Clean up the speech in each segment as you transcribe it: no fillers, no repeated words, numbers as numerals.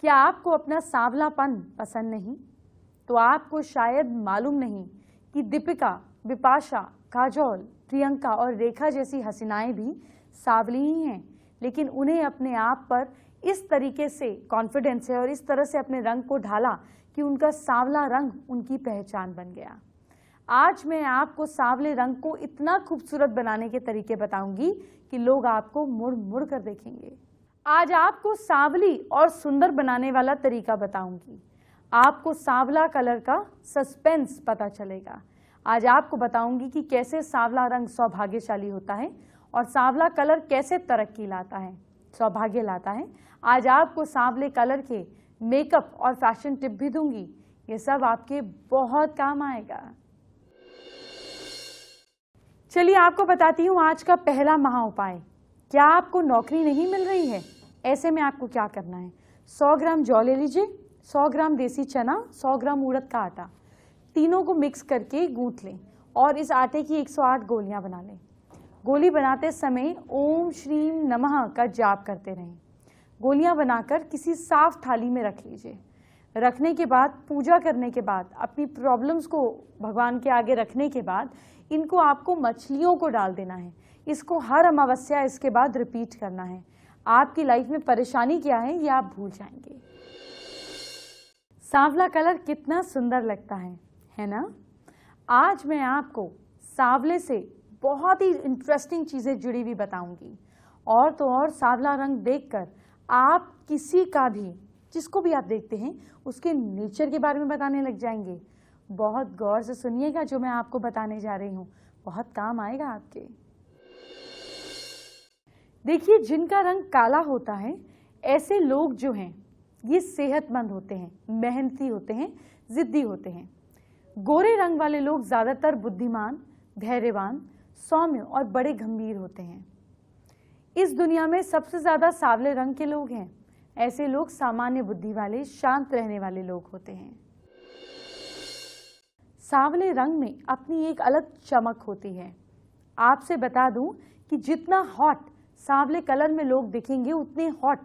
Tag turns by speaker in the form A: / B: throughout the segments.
A: क्या आपको अपना सांवलापन पसंद नहीं? तो आपको शायद मालूम नहीं कि दीपिका, बिपाशा, काजोल, प्रियंका और रेखा जैसी हसीनाएं भी सांवली ही हैं, लेकिन उन्हें अपने आप पर इस तरीके से कॉन्फिडेंस है और इस तरह से अपने रंग को ढाला कि उनका सांवला रंग उनकी पहचान बन गया। आज मैं आपको सांवले रंग को इतना खूबसूरत बनाने के तरीके बताऊंगी कि लोग आपको मुड़ मुड़ कर देखेंगे। आज आपको सांवली और सुंदर बनाने वाला तरीका बताऊंगी। आपको सांवला कलर का सस्पेंस पता चलेगा। आज आपको बताऊंगी कि कैसे सांवला रंग सौभाग्यशाली होता है और सांवला कलर कैसे तरक्की लाता है, सौभाग्य लाता है। आज आपको सांवले कलर के मेकअप और फैशन टिप भी दूंगी। ये सब आपके बहुत काम आएगा। चलिए आपको बताती हूँ आज का पहला महा उपाय। क्या आपको नौकरी नहीं मिल रही है? ऐसे में आपको क्या करना है? 100 ग्राम जौ ले लीजिए, 100 ग्राम देसी चना, 100 ग्राम उड़द का आटा, तीनों को मिक्स करके गूंथ लें और इस आटे की 108 गोलियां बना लें। गोली बनाते समय ओम श्रीम नमः का जाप करते रहें। गोलियां बनाकर किसी साफ थाली में रख लीजिए। रखने के बाद, पूजा करने के बाद, अपनी प्रॉब्लम्स को भगवान के आगे रखने के बाद इनको आपको मछलियों को डाल देना है। इसको हर अमावस्या इसके बाद रिपीट करना है। आपकी लाइफ में परेशानी क्या है ये आप भूल जाएंगे। सांवला कलर कितना सुंदर लगता है ना? आज मैं आपको सांवले से बहुत ही इंटरेस्टिंग चीजें जुड़ी हुई बताऊंगी। और तो और सांवला रंग देखकर आप किसी का भी, जिसको भी आप देखते हैं, उसके नेचर के बारे में बताने लग जाएंगे। बहुत गौर से सुनिएगा जो मैं आपको बताने जा रही हूँ, बहुत काम आएगा आपके। देखिए, जिनका रंग काला होता है, ऐसे लोग जो हैं ये सेहतमंद होते हैं, मेहनती होते हैं, जिद्दी होते हैं। गोरे रंग वाले लोग ज्यादातर बुद्धिमान, धैर्यवान, सौम्य और बड़े गंभीर होते हैं। इस दुनिया में सबसे ज्यादा सांवले रंग के लोग हैं। ऐसे लोग सामान्य बुद्धि वाले, शांत रहने वाले लोग होते हैं। सांवले रंग में अपनी एक अलग चमक होती है। आपसे बता दूं कि जितना हॉट सांवले कलर में लोग दिखेंगे, उतने हॉट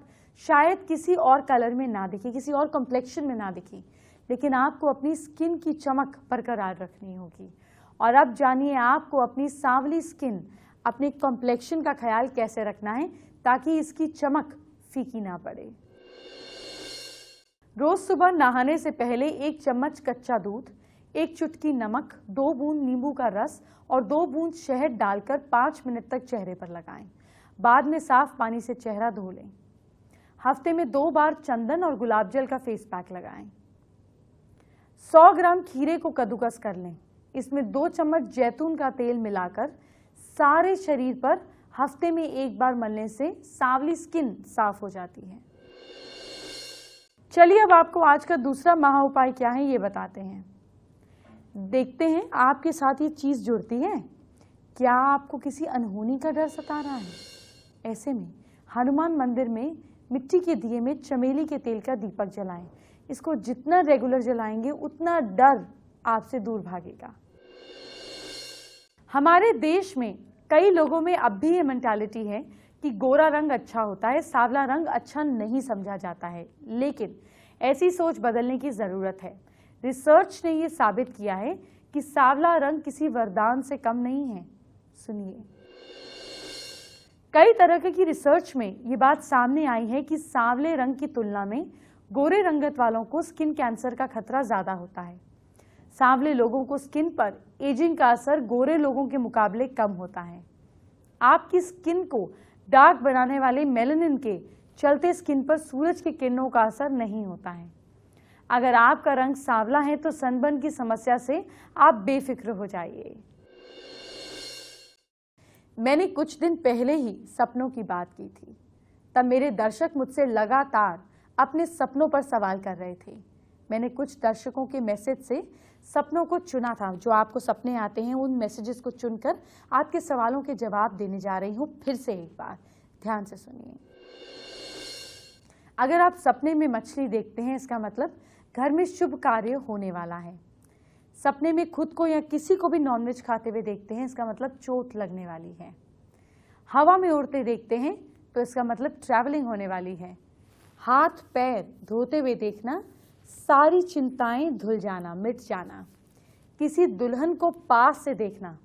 A: शायद किसी और कलर में ना दिखे, किसी और कॉम्प्लेक्शन में ना दिखे। लेकिन आपको अपनी स्किन की चमक बरकरार रखनी होगी। और अब जानिए आपको अपनी सांवली स्किन, अपने कॉम्प्लेक्शन का ख्याल कैसे रखना है ताकि इसकी चमक फीकी ना पड़े। रोज सुबह नहाने से पहले 1 चम्मच कच्चा दूध, 1 चुटकी नमक, 2 बूंद नींबू का रस और 2 बूंद शहद डालकर 5 मिनट तक चेहरे पर लगाएं। बाद में साफ पानी से चेहरा धो लें। हफ्ते में 2 बार चंदन और गुलाब जल का फेस पैक लगाएं। 100 ग्राम खीरे को कद्दूकस कर लें। इसमें 2 चम्मच जैतून का तेल मिलाकर सारे शरीर पर हफ्ते में 1 बार मलने से सांवली स्किन साफ हो जाती है। चलिए अब आपको आज का दूसरा महा उपाय क्या है ये बताते हैं। देखते हैं आपके साथ ये चीज जुड़ती है। क्या आपको किसी अनहोनी का डर सता रहा है? ऐसे में हनुमान मंदिर में मिट्टी के दिए में चमेली के तेल का दीपक जलाएं। इसको जितना रेगुलर जलाएंगे उतना डर आपसे दूर भागेगा। हमारे देश में कई लोगों में अब भी ये मेंटालिटी है कि गोरा रंग अच्छा होता है, सांवला रंग अच्छा नहीं समझा जाता है। लेकिन ऐसी सोच बदलने की जरूरत है। रिसर्च ने ये साबित किया है कि सांवला रंग किसी वरदान से कम नहीं है। सुनिए, कई तरह की रिसर्च में ये बात सामने आई है कि सांवले रंग की तुलना में गोरे रंगत वालों को स्किन कैंसर का खतरा ज्यादा होता है। सांवले लोगों को स्किन पर एजिंग का असर गोरे लोगों के मुकाबले कम होता है। आपकी स्किन को डार्क बनाने वाले मेलानिन के चलते स्किन पर सूरज की किरणों का असर नहीं होता है। अगर आपका रंग सांवला है तो सनबर्न की समस्या से आप बेफिक्र हो जाइए। मैंने कुछ दिन पहले ही सपनों की बात की थी। तब मेरे दर्शक मुझसे लगातार अपने सपनों पर सवाल कर रहे थे। मैंने कुछ दर्शकों के मैसेज से सपनों को चुना था। जो आपको सपने आते हैं उन मैसेजेस को चुनकर आपके सवालों के जवाब देने जा रही हूं। फिर से एक बार ध्यान से सुनिए। अगर आप सपने में मछली देखते हैं, इसका मतलब घर में शुभ कार्य होने वाला है। सपने में खुद को या किसी को भी नॉनवेज खाते हुए देखते हैं, इसका मतलब चोट लगने वाली है। हवा में उड़ते देखते हैं तो इसका मतलब ट्रैवलिंग होने वाली है। हाथ पैर धोते हुए देखना, सारी चिंताएं धुल जाना, मिट जाना। किसी दुल्हन को पास से देखना,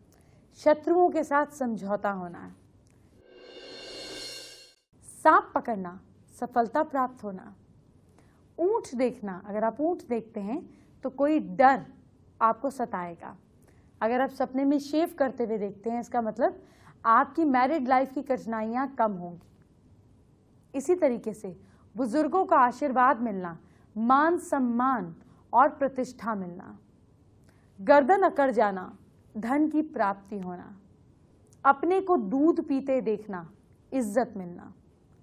A: शत्रुओं के साथ समझौता होना। सांप पकड़ना, सफलता प्राप्त होना। ऊंट देखना, अगर आप ऊंट देखते हैं तो कोई डर आपको सताएगा। अगर आप सपने में शेव करते हुए देखते हैं, इसका मतलब आपकी मैरिड लाइफ की कठिनाइयां कम होंगी। इसी तरीके से बुजुर्गों का आशीर्वाद मिलना, मान सम्मान और प्रतिष्ठा मिलना। गर्दन अकड़ जाना, धन की प्राप्ति होना। अपने को दूध पीते देखना, इज्जत मिलना।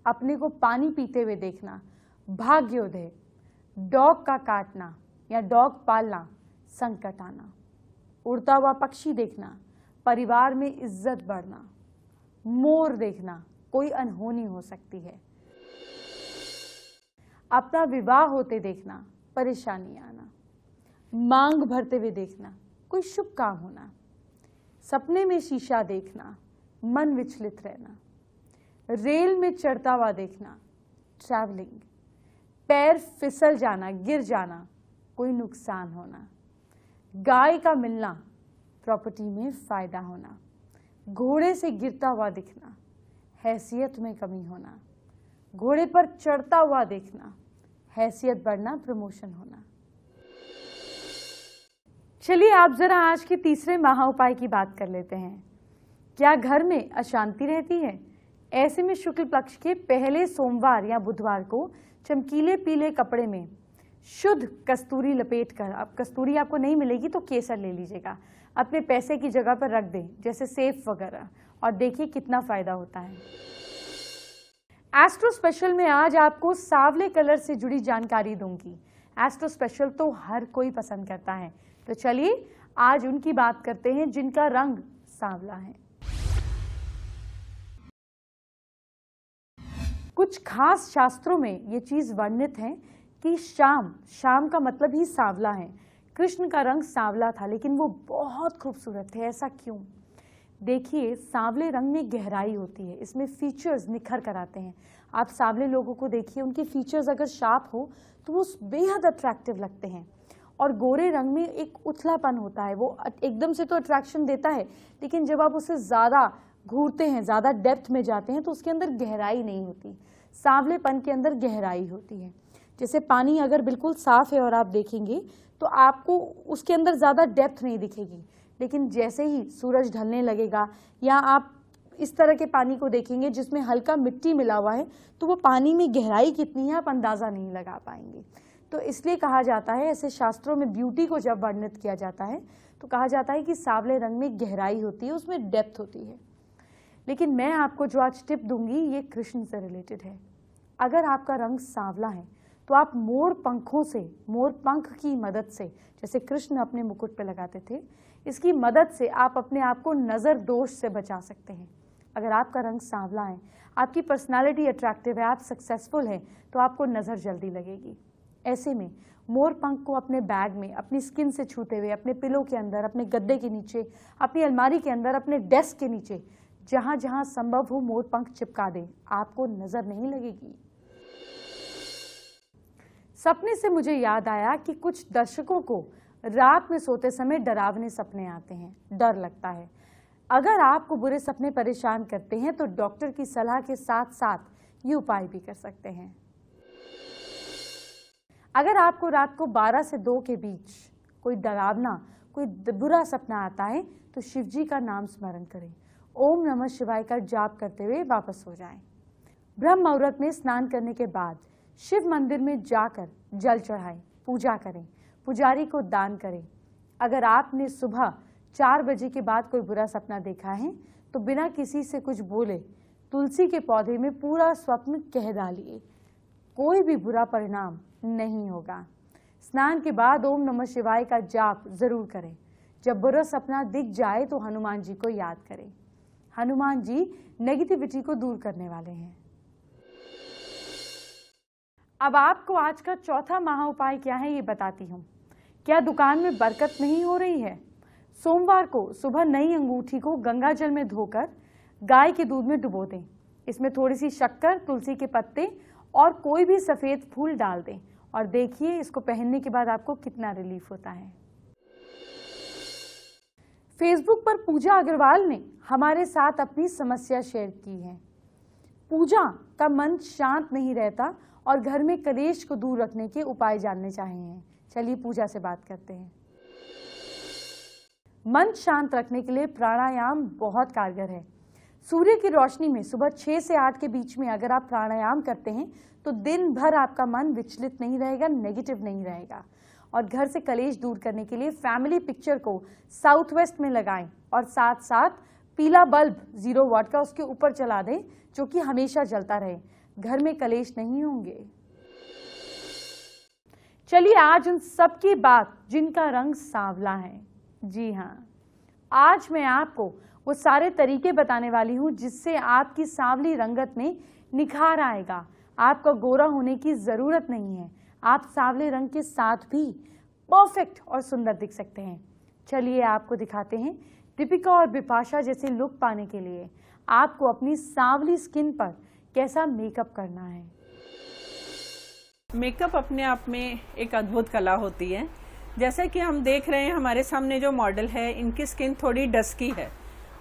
A: अपने को पानी पीते हुए देखना, भाग्योदय। डॉग का काटना या डॉग पालना, संकट आना। उड़ता हुआ पक्षी देखना, परिवार में इज्जत बढ़ना। मोर देखना, कोई अनहोनी हो सकती है। अपना विवाह होते देखना, परेशानी आना। मांग भरते हुए देखना, कोई शुभ काम होना। सपने में शीशा देखना, मन विचलित रहना। रेल में चढ़ता हुआ देखना, ट्रैवलिंग। पैर फिसल जाना, गिर जाना, कोई नुकसान होना। गाय का मिलना, प्रॉपर्टी में फायदा होना। घोड़े से गिरता हुआ दिखना, हैसियत में कमी होना। घोड़े पर चढ़ता हुआ देखना, हैसियत बढ़ना, प्रमोशन होना। चलिए आप जरा आज के तीसरे महाउपाय की बात कर लेते हैं। क्या घर में अशांति रहती है? ऐसे में शुक्ल पक्ष के पहले सोमवार या बुधवार को चमकीले पीले कपड़े में शुद्ध कस्तूरी लपेट कर, अब कस्तूरी आपको नहीं मिलेगी तो केसर ले लीजिएगा, अपने पैसे की जगह पर रख दें, जैसे सेफ वगैरह, और देखिए कितना फायदा होता है। एस्ट्रो स्पेशल में आज आपको सांवले कलर से जुड़ी जानकारी दूंगी। एस्ट्रो स्पेशल तो हर कोई पसंद करता है, तो चलिए आज उनकी बात करते हैं जिनका रंग सांवला है। कुछ खास शास्त्रों में ये चीज वर्णित है कि शाम का मतलब ही सांवला है। कृष्ण का रंग सांवला था, लेकिन वो बहुत खूबसूरत थे। ऐसा क्यों? देखिए, सांवले रंग में गहराई होती है, इसमें फीचर्स निखर कर आते हैं। आप सांवले लोगों को देखिए, उनके फीचर्स अगर शार्प हो तो वो बेहद अट्रैक्टिव लगते हैं। और गोरे रंग में एक उथलापन होता है, वो एकदम से तो अट्रैक्शन देता है, लेकिन जब आप उसे ज़्यादा घूरते हैं, ज़्यादा डेप्थ में जाते हैं, तो उसके अंदर गहराई नहीं होती। सांवलेपन के अंदर गहराई होती है। जैसे पानी अगर बिल्कुल साफ है और आप देखेंगे तो आपको उसके अंदर ज़्यादा डेप्थ नहीं दिखेगी, लेकिन जैसे ही सूरज ढलने लगेगा या आप इस तरह के पानी को देखेंगे जिसमें हल्का मिट्टी मिला हुआ है, तो वो पानी में गहराई कितनी है आप अंदाज़ा नहीं लगा पाएंगे। तो इसलिए कहा जाता है, ऐसे शास्त्रों में ब्यूटी को जब वर्णित किया जाता है तो कहा जाता है कि सांवले रंग में गहराई होती है, उसमें डेप्थ होती है। लेकिन मैं आपको जो आज टिप दूंगी ये कृष्ण से रिलेटेड है। अगर आपका रंग सांवला है तो आप मोर पंख की मदद से, जैसे कृष्ण अपने मुकुट पे लगाते थे, इसकी मदद से आप अपने आप को नज़र दोष से बचा सकते हैं। अगर आपका रंग सांवला है, आपकी पर्सनालिटी अट्रैक्टिव है, आप सक्सेसफुल हैं, तो आपको नज़र जल्दी लगेगी। ऐसे में मोर पंख को अपने बैग में, अपनी स्किन से छूते हुए, अपने पिलो के अंदर, अपने गद्दे के नीचे, अपनी अलमारी के अंदर, अपने डेस्क के नीचे, जहां जहां संभव हो मोर पंख चिपका दें, आपको नजर नहीं लगेगी। सपने से मुझे याद आया कि कुछ दर्शकों को रात में सोते समय डरावने सपने आते हैं, डर लगता है। अगर आपको बुरे सपने परेशान करते हैं तो डॉक्टर की सलाह के साथ साथ ये उपाय भी कर सकते हैं। अगर आपको रात को 12 से 2 के बीच कोई डरावना, कोई बुरा सपना आता है तो शिव जी का नाम स्मरण करें, ओम नमः शिवाय का जाप करते हुए वापस हो जाएं। ब्रह्म मुहूर्त में स्नान करने के बाद शिव मंदिर में जाकर जल चढ़ाएं, पूजा करें, पुजारी को दान करें। अगर आपने सुबह 4 बजे के बाद कोई बुरा सपना देखा है तो बिना किसी से कुछ बोले तुलसी के पौधे में पूरा स्वप्न कह डालिए, कोई भी बुरा परिणाम नहीं होगा। स्नान के बाद ओम नमः शिवाय का जाप जरूर करें। जब बुरा सपना दिख जाए तो हनुमान जी को याद करें। हनुमान जी नेगेटिविटी को दूर करने वाले हैं। अब आपको आज का चौथा महाउपाय क्या है ये बताती हूँ। क्या दुकान में बरकत नहीं हो रही है? सोमवार को सुबह नई अंगूठी को गंगा जल में धोकर गाय के दूध में डुबो दें। इसमें थोड़ी सी शक्कर, तुलसी के पत्ते और कोई भी सफेद फूल डाल दें और देखिए इसको पहनने के बाद आपको कितना रिलीफ होता है। फेसबुक पर पूजा अग्रवाल ने हमारे साथ अपनी समस्या शेयर की है। पूजा का मन शांत नहीं रहता और घर में कलेश को दूर रखने के उपाय जानने चाहिए। चलिए पूजा से बात करते हैं। मन शांत रखने के लिए प्राणायाम बहुत कारगर है। सूर्य की रोशनी में सुबह 6 से 8 के बीच में अगर आप प्राणायाम करते हैं तो दिन भर आपका मन विचलित नहीं रहेगा, नेगेटिव नहीं रहेगा। और घर से कलेश दूर करने के लिए फैमिली पिक्चर को साउथ वेस्ट में लगाएं और साथ साथ पीला बल्ब 0 वाट का उसके ऊपर चला दें जो कि हमेशा जलता रहे। घर में कलेश नहीं होंगे। चलिए आज उन सब की बात जिनका रंग सांवला है। जी हाँ, आज मैं आपको वो सारे तरीके बताने वाली हूँ जिससे आपकी सांवली रंगत में निखार आएगा। आपको गोरा होने की जरूरत नहीं है, आप सांवले रंग के साथ भी परफेक्ट और सुंदर दिख सकते हैं। चलिए आपको दिखाते हैं दीपिका और बिपाशा जैसे लुक पाने के लिए आपको अपनी सांवली स्किन पर कैसा मेकअप करना है।
B: मेकअप अपने आप में एक अद्भुत कला होती है। जैसे कि हम देख रहे हैं हमारे सामने जो मॉडल है, इनकी स्किन थोड़ी डस्की है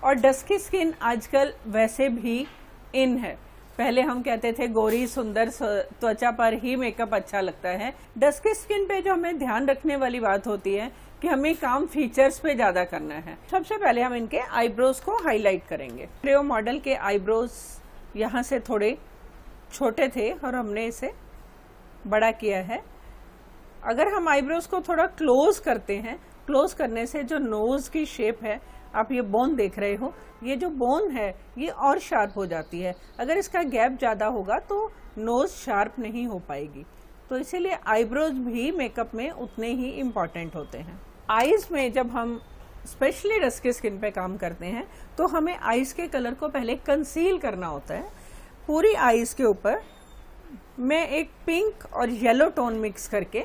B: और डस्की स्किन आजकल वैसे भी इन है। पहले हम कहते थे गोरी सुंदर त्वचा पर ही मेकअप अच्छा लगता है। डस्की स्किन पे जो हमें ध्यान रखने वाली बात होती है कि हमें काम फीचर्स पे ज्यादा करना है। सबसे पहले हम इनके आईब्रोज को हाईलाइट करेंगे। रेओ मॉडल के आईब्रोज यहाँ से थोड़े छोटे थे और हमने इसे बड़ा किया है। अगर हम आईब्रोज को थोड़ा क्लोज करते हैं, क्लोज करने से जो नोज की शेप है, आप ये बोन देख रहे हो, ये जो बोन है ये और शार्प हो जाती है। अगर इसका गैप ज्यादा होगा तो नोज शार्प नहीं हो पाएगी। तो इसीलिए आईब्रोज भी मेकअप में उतने ही इम्पॉर्टेंट होते हैं। आईज में जब हम स्पेशली डस्की स्किन पे काम करते हैं तो हमें आईज के कलर को पहले कंसील करना होता है। पूरी आईज के ऊपर मैं एक पिंक और येलो टोन मिक्स करके,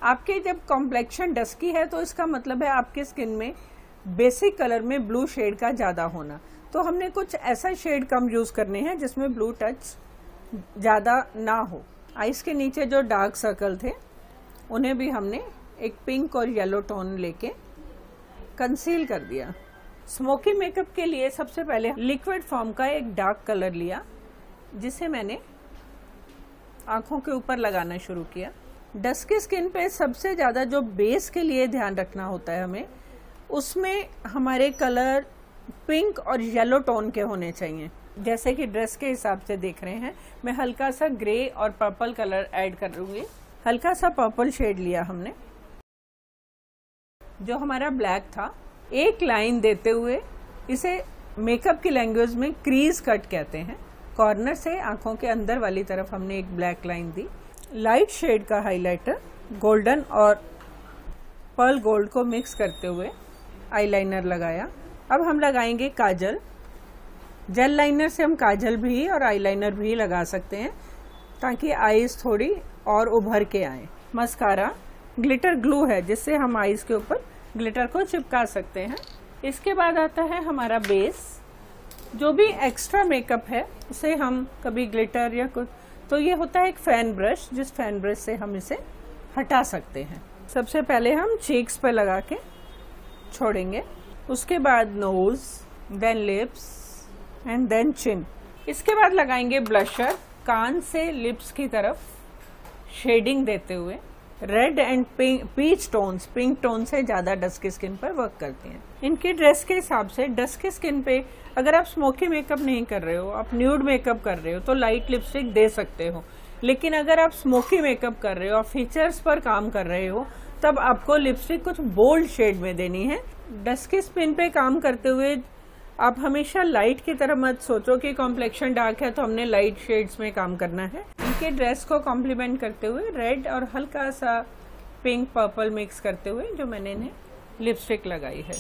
B: आपके जब कॉम्प्लेक्शन डस्की है तो इसका मतलब है आपके स्किन में बेसिक कलर में ब्लू शेड का ज्यादा होना। तो हमने कुछ ऐसा शेड कम यूज करने हैं जिसमें ब्लू टच ज्यादा ना हो। आईज के नीचे जो डार्क सर्कल थे उन्हें भी हमने एक पिंक और येलो टोन लेके कंसील कर दिया। स्मोकी मेकअप के लिए सबसे पहले लिक्विड फॉर्म का एक डार्क कलर लिया जिसे मैंने आंखों के ऊपर लगाना शुरू किया। डस्की स्किन पे सबसे ज्यादा जो बेस के लिए ध्यान रखना होता है हमें, उसमें हमारे कलर पिंक और येलो टोन के होने चाहिए। जैसे कि ड्रेस के हिसाब से देख रहे हैं, मैं हल्का सा ग्रे और पर्पल कलर ऐड कर दूंगी। हल्का सा पर्पल शेड लिया हमने, जो हमारा ब्लैक था, एक लाइन देते हुए, इसे मेकअप की लैंग्वेज में क्रीज कट कहते हैं। कॉर्नर से आंखों के अंदर वाली तरफ हमने एक ब्लैक लाइन दी। लाइट शेड का हाइलाइटर गोल्डन और पर्ल गोल्ड को मिक्स करते हुए आईलाइनर लगाया। अब हम लगाएंगे काजल। जेल लाइनर से हम काजल भी और आईलाइनर भी लगा सकते हैं ताकि आईज थोड़ी और उभर के आए। मस्कारा ग्लिटर ग्लू है जिससे हम आईज के ऊपर ग्लिटर को चिपका सकते हैं। इसके बाद आता है हमारा बेस। जो भी एक्स्ट्रा मेकअप है उसे हम कभी ग्लिटर या कुछ, तो ये होता है एक फैन ब्रश, जिस फैन ब्रश से हम इसे हटा सकते हैं। सबसे पहले हम चीक्स पे लगा के छोड़ेंगे, उसके बाद nose, then lips and then chin. इसके बाद लगाएंगे ब्लशर, कान से लिप्स की तरफ शेडिंग देते हुए। Red and peach tones, pink tone से ज्यादा डस्की स्किन पर वर्क करती हैं। इनके ड्रेस के हिसाब से डस्की स्किन पे अगर आप स्मोकी मेकअप नहीं कर रहे हो, आप न्यूड मेकअप कर रहे हो तो लाइट लिपस्टिक दे सकते हो। लेकिन अगर आप स्मोकी मेकअप कर रहे हो और फीचर्स पर काम कर रहे हो तब आपको लिपस्टिक कुछ बोल्ड शेड में देनी है। डस्की स्किन पे काम करते हुए आप हमेशा लाइट की तरह मत सोचो कि कॉम्प्लेक्शन डार्क है तो हमने लाइट शेड्स में काम करना है। इनके ड्रेस को कॉम्प्लीमेंट करते हुए रेड और हल्का सा पिंक पर्पल मिक्स करते हुए जो मैंने इन्हें लिपस्टिक लगाई है।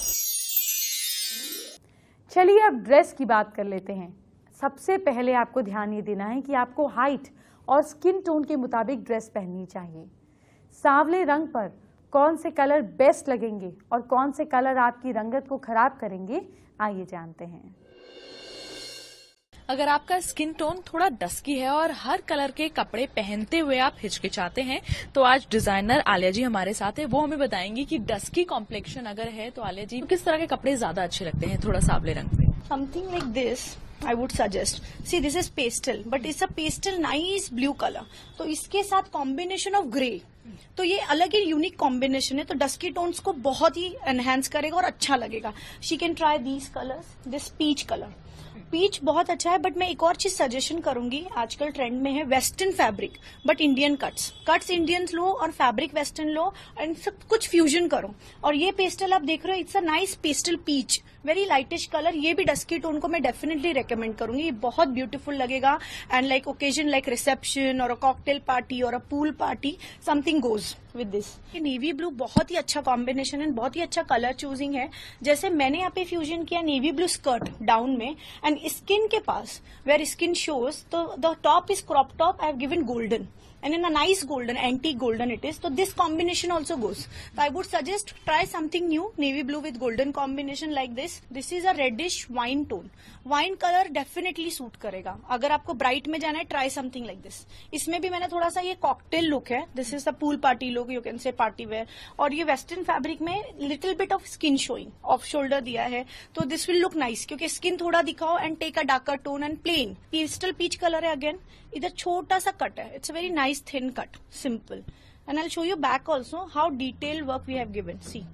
A: चलिए अब ड्रेस की बात कर लेते हैं। सबसे पहले आपको ध्यान ये देना है कि आपको हाइट और स्किन टोन के मुताबिक ड्रेस पहननी चाहिए। सांवले रंग पर कौन से कलर बेस्ट लगेंगे और कौन से कलर आपकी रंगत को खराब करेंगे, आइए जानते हैं।
C: अगर आपका स्किन टोन थोड़ा डस्की है और हर कलर के कपड़े पहनते हुए आप हिचकिचाते हैं, तो आज डिजाइनर आलिया जी हमारे साथ है। वो हमें बताएंगी कि डस्की कॉम्प्लेक्शन अगर है तो आलिया जी किस तरह के कपड़े ज्यादा अच्छे लगते हैं थोड़ा सावले रंग में।
D: Something like this I would suggest. See, this is pastel, but it's a pastel nice blue color. तो इसके साथ combination of grey. तो ये अलग ही यूनिक कॉम्बिनेशन है, तो डस्की टोन्स को बहुत ही एनहेंस करेगा और अच्छा लगेगा। She can try these colours, this peach colour. Peach बहुत अच्छा है, बट मैं एक और चीज सजेशन करूंगी, आजकल ट्रेंड में है western fabric but Indian cuts Indian लो और फैब्रिक वेस्टर्न लो एंड सब कुछ फ्यूजन करो। और ये पेस्टल आप देख रहे हो, it's a nice pastel peach, very lightish colour. ये भी डस्की टोन को मैं डेफिनेटली रेकमेंड करूंगी, ये बहुत ब्यूटीफुल लगेगा and like occasion like reception और अ कॉकटेल पार्टी और अ pool party, something goes with this. ये नेवी ब्लू बहुत ही अच्छा कॉम्बिनेशन है, बहुत ही अच्छा कलर चूजिंग है। जैसे मैंने यहाँ पे फ्यूजन किया नेवी ब्लू स्कर्ट डाउन में एंड स्किन के पास वेयर स्किन शोज, तो the top is crop top, I have given golden and in a nice golden, antique golden it is. So this combination also goes. So I would suggest try something new, navy blue with golden combination like this. This is a reddish wine tone. Wine color definitely suit करेगा। अगर आपको bright में जाना है, try something like this. इसमें भी मैंने थोड़ा सा ये cocktail look है, this is a pool party look, you can say party wear. और ये western fabric में little bit of skin showing, off shoulder दिया है, तो this will look nice क्योंकि skin थोड़ा दिखाओ and take a darker tone and plain. Pastel peach color है again, इधर छोटा सा कट है, it's very nice thin cut, simple. And I will show you back also how detail work we have given. See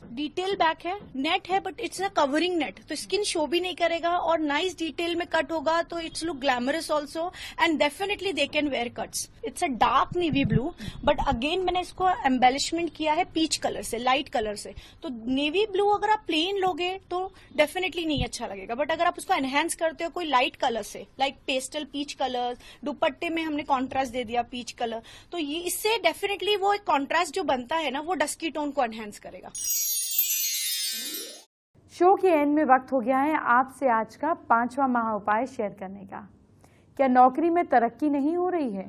D: detail back है, net है but it's a covering net, तो skin show भी नहीं करेगा और nice detail में cut होगा, तो it's look glamorous also and definitely they can wear cuts. It's a dark navy blue but again मैंने इसको एम्बेलिशमेंट किया है पीच कलर से, लाइट कलर से। तो नेवी ब्लू अगर आप प्लेन लोगे तो डेफिनेटली नहीं अच्छा लगेगा, बट अगर आप उसको एनहेंस करते हो कोई लाइट कलर से, लाइक पेस्टल पीच कलर, दुपट्टे में हमने कॉन्ट्रास्ट दे दिया पीच कलर, तो ये इससे डेफिनेटली वो एक कॉन्ट्रास्ट जो बनता है ना, वो डस्की टोन को एनहेंस करेगा।
A: शो के एंड में वक्त हो गया है आपसे आज का 5वां महा उपाय शेयर करने का। क्या नौकरी में तरक्की नहीं हो रही है?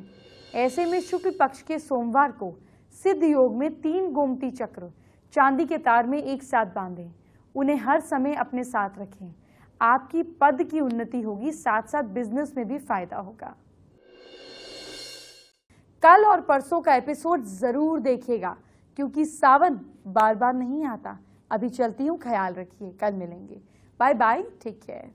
A: ऐसे में शुक्ल पक्ष के सोमवार को सिद्ध योग में 3 गोमती चक्र चांदी के तार में एक साथ बांधें, उन्हें हर समय अपने साथ रखें। आपकी पद की उन्नति होगी, साथ साथ बिजनेस में भी फायदा होगा। कल और परसों का एपिसोड जरूर देखिएगा क्योंकि सावन बार बार नहीं आता। अभी चलती हूँ, ख्याल रखिए, कल मिलेंगे। Bye bye, take care.